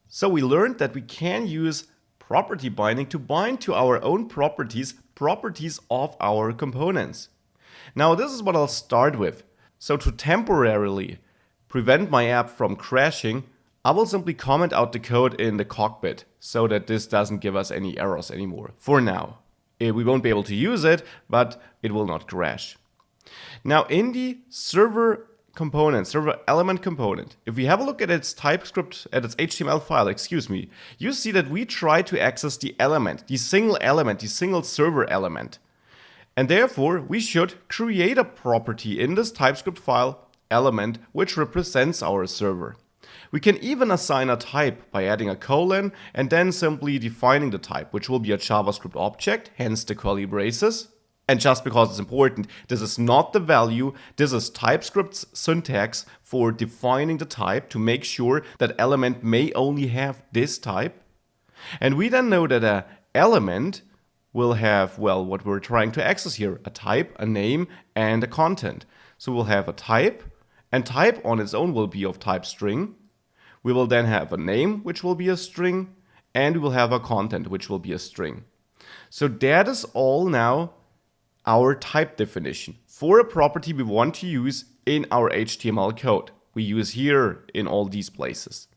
So we learned that we can use property binding to bind to our own properties of our components. Now this is what I'll start with. So to temporarily prevent my app from crashing, I will simply comment out the code in the cockpit so that this doesn't give us any errors anymore. For now. We won't be able to use it, but it will not crash. Now in the server element component, if we have a look at its TypeScript, at its HTML file, you see that we try to access the single server element. And therefore, we should create a property in this TypeScript file element which represents our server. We can even assign a type by adding a colon and then simply defining the type, which will be a JavaScript object, hence the curly braces. And just because it's important, this is not the value, this is TypeScript's syntax for defining the type to make sure that element may only have this type. And we then know that an element will have, well, what we're trying to access here, a type, a name, and a content. So we'll have a type, and type on its own will be of type string. We will then have a name, which will be a string, and we will have a content, which will be a string. So that is all now our type definition for a property we want to use in our HTML code. We use here in all these places.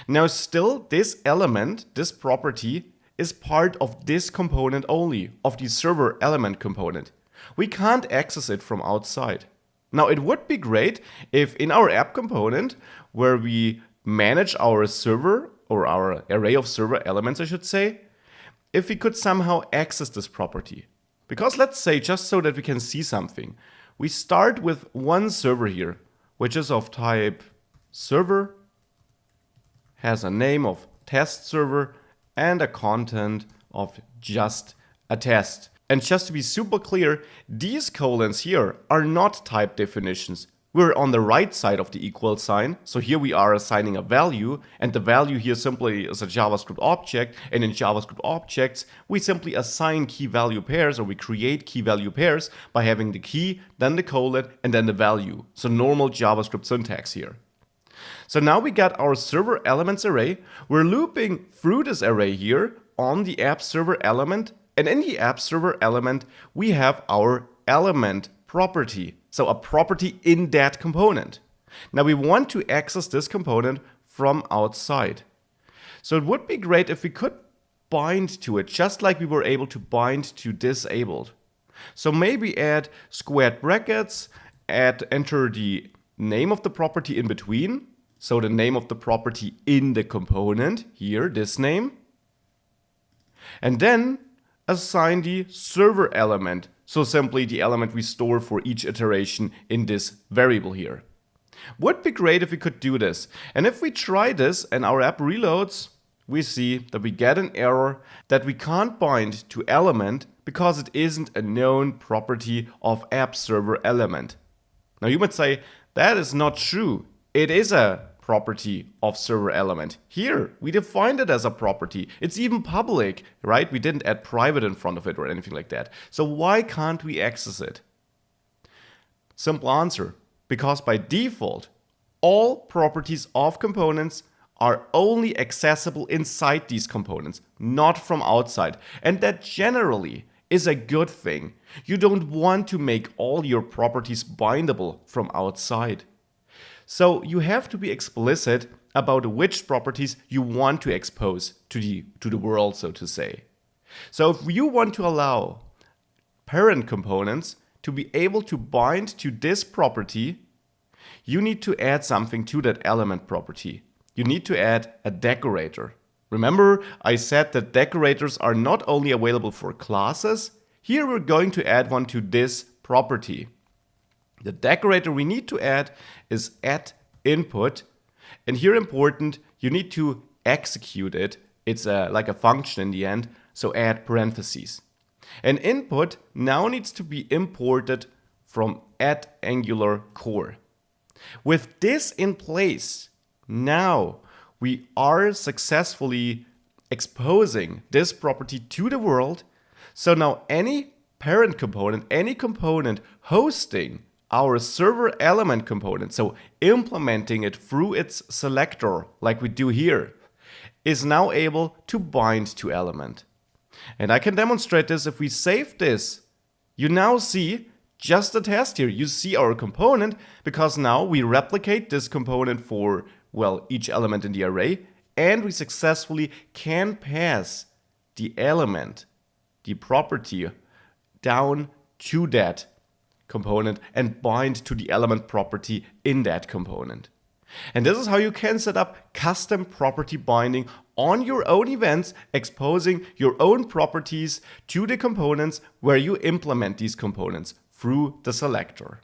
Now still, this element, this property, is part of this component only, of the server element component. We can't access it from outside. Now it would be great if in our app component, where we manage our server, or our array of server elements I should say, if we could somehow access this property. Because let's say, just so that we can see something, we start with one server here, which is of type server, has a name of test server, and a content of just a test. And just to be super clear, these colons here are not type definitions. We're on the right side of the equal sign, so here we are assigning a value, and the value here simply is a JavaScript object, and in JavaScript objects, we simply assign key value pairs, or we create key value pairs by having the key, then the colon, and then the value. So normal JavaScript syntax here. So now we got our server elements array. We're looping through this array here on the app server element, and in the app server element, we have our element property. So a property in that component. Now we want to access this component from outside. So it would be great if we could bind to it, just like we were able to bind to disabled. So maybe add squared brackets, enter the name of the property in between. So the name of the property in the component, here, this name. And then assign the server element. So simply the element we store for each iteration in this variable here. Would be great if we could do this. And if we try this and our app reloads, we see that we get an error that we can't bind to element because it isn't a known property of app server element. Now you might say, that is not true. It is a property of server element. Here, we defined it as a property. It's even public, right? We didn't add private in front of it or anything like that. So why can't we access it? Simple answer, because by default, all properties of components are only accessible inside these components, not from outside. And that generally is a good thing. You don't want to make all your properties bindable from outside. So you have to be explicit about which properties you want to expose to the world, so to say. So if you want to allow parent components to be able to bind to this property, you need to add something to that element property. You need to add a decorator. Remember, I said that decorators are not only available for classes. Here we're going to add one to this property. The decorator we need to add is @input, and here important, you need to execute it. It's like a function in the end, so add parentheses. And input now needs to be imported from @AngularCore. With this in place, now we are successfully exposing this property to the world. So now any parent component, any component hosting our server element component, so implementing it through its selector like we do here, is now able to bind to element. And I can demonstrate this if we save this. You now see just a test here. You see our component because now we replicate this component for, well, each element in the array, and we successfully can pass the element, the property, down to that component and bind to the element property in that component. And this is how you can set up custom property binding on your own events, exposing your own properties to the components where you implement these components through the selector.